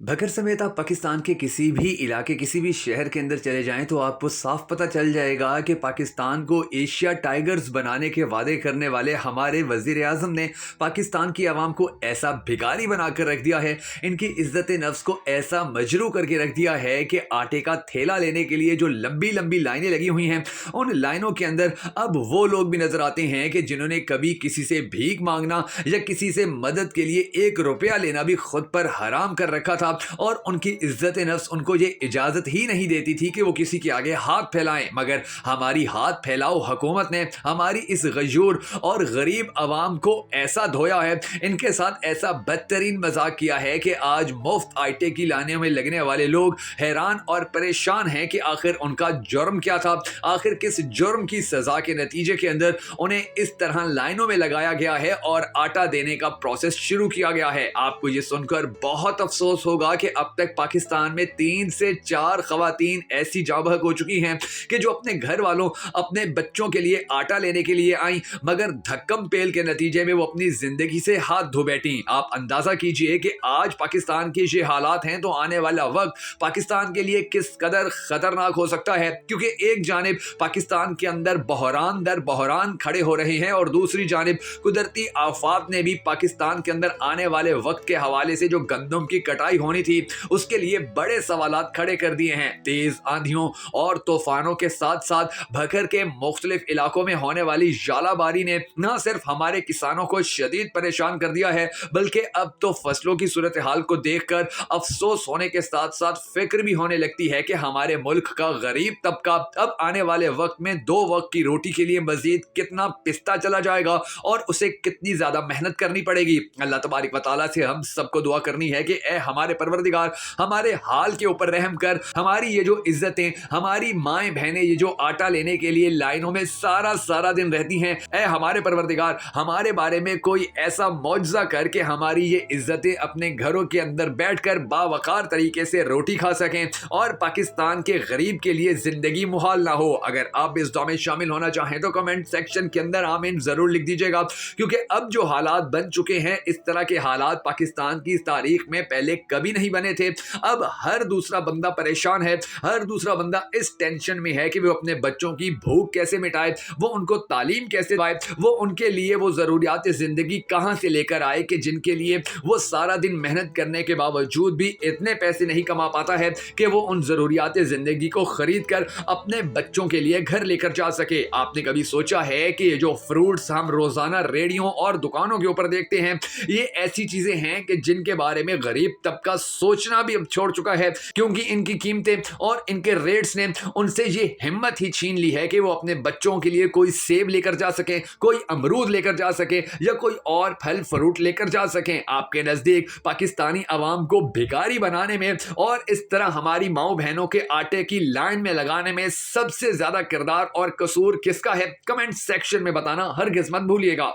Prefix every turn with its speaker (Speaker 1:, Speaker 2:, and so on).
Speaker 1: भकर समेत आप पाकिस्तान के किसी भी इलाके, किसी भी शहर के अंदर चले जाएं तो आपको साफ पता चल जाएगा कि पाकिस्तान को एशिया टाइगर्स बनाने के वादे करने वाले हमारे वजीर आजम ने पाकिस्तान की आवाम को ऐसा भिखारी बनाकर रख दिया है, इनकी इज्जत नफ्स को ऐसा मजरू करके रख दिया है कि आटे का थैला लेने के लिए जो लंबी लंबी लाइनें लगी हुई हैं, उन लाइनों के अंदर अब वो लोग भी नजर आते हैं कि जिन्होंने कभी किसी से भीख मांगना या किसी से मदद के लिए 1 रुपया लेना भी खुद पर हराम कर रखा था और उनकी इज्जत नफ्स उनको ये इजाजत ही नहीं देती थी कि वो किसी के आगे हाथ फैलाएं। मगर हमारी हाथ फैलाओ हुकूमत ने हमारी इस गयूर और गरीब आवाम को ऐसा धोया है, इनके साथ ऐसा बदतरीन मजाक किया है कि आज मुफ्त आटे की लाने में लगने वाले लोग हैरान और परेशान हैं कि आखिर उनका जुर्म क्या था, आखिर किस जुर्म की सजा के नतीजे के अंदर उन्हें इस तरह लाइनों में लगाया गया है और आटा देने का प्रोसेस शुरू किया गया है। आपको ये सुनकर बहुत अफसोस होगा कि अब तक पाकिस्तान में 3 से 4 खवातीन ऐसी जाबहक हो चुकी हैं कि जो अपने घर वालों, अपने बच्चों के लिए आटा लेने के लिए आई, मगर धक्कम पेल के नतीजे में वो अपनी जिंदगी से हाथ धो बैठी। आप अंदाजा कीजिए कि आज पाकिस्तान के ये हालात हैं तो आने वाला वक्त पाकिस्तान के लिए किस कदर खतरनाक हो सकता है, क्योंकि एक जानिब पाकिस्तान के अंदर बहरान दर बहरान खड़े हो रहे हैं और दूसरी जानिब कुदरती आफात ने भी पाकिस्तान के अंदर आने वाले वक्त के हवाले से जो गंदम की कटाई होनी थी उसके लिए बड़े सवालात खड़े कर दिए हैं। तेज आंधियों और तूफानों के साथ साथ भकर के मुख्तलिफ इलाकों में होने वाली जालाबारी ने न सिर्फ हमारे किसानों को शदीद परेशान कर दिया है, बल्कि अब तो फसलों की सूरत हाल को देखकर अफसोस होने के साथ साथ फिक्र भी होने लगती है कि हमारे मुल्क का गरीब तबका अब आने वाले वक्त में 2 वक्त की रोटी के लिए मजीद कितना पिसता चला जाएगा और उसे कितनी ज्यादा मेहनत करनी पड़ेगी। अल्लाह तबारक व तआला से हम सबको दुआ करनी है कि ए हमारे परवरदिगार, हमारे हाल के ऊपर रहम कर, हमारी ये जो इज्जतें, हमारी माएँ बहनें ये जो आटा लेने के लिए लाइनों में सारा दिन रहती हैं, ए हमारे परवरदिगार, हमारे बारे में कोई ऐसा मौजज़ा कर के हमारी ये इज्जतें अपने घरों के अंदर बैठकर बावकार तरीके से रोटी खा सकें और पाकिस्तान के गरीब के लिए जिंदगी मुहाल ना हो। अगर आप इस दुआ में शामिल होना चाहें तो कमेंट सेक्शन के अंदर आमीन जरूर लिख दीजिएगा, क्योंकि अब जो हालात बन चुके हैं, इस तरह के हालात पाकिस्तान की तारीख में पहले कभी नहीं बने थे। अब हर दूसरा बंदा परेशान है, हर दूसरा बंदा इस टेंशन में है कि वो अपने बच्चों की भूख कैसे मिटाए, वो उनको तालीम कैसे पाए, वो उनके लिए वो ज़रूरियात ज़िंदगी कहाँ से लेकर आए कि जिनके लिए वो सारा दिन मेहनत करने के बावजूद भी इतने पैसे नहीं कमा पाता है कि वो उन ज़रूरियात ज़िंदगी को ख़रीद कर अपने बच्चों के लिए घर लेकर जा सके। आपने कभी सोचा है कि ये जो फ्रूट्स हम रोज़ाना रेडियो और दुकानों के ऊपर देखते हैं, ये ऐसी चीज़ें हैं कि जिनके बारे में गरीब तबका सोचना भी अब छोड़ चुका है, क्योंकि इनकी कीमतें और इनके रेट्स ने उनसे ये हिम्मत ही छीन ली है कि वो अपने बच्चों के लिए कोई सेब लेकर जा सके, कोई अमरूद लेकर जा सके या कोई और फल फ्रूट लेकर जा सकें। आपके नज़दीक पाकिस्तानी अवाम को भिखारी बनाने में और इस तरह हमारी माओ बहनों के आटे की लाइन में लगाने में सबसे ज्यादा किरदार और कसूर किसका है? कमेंट सेक्शन में बताना हरगिज़ मत भूलिएगा।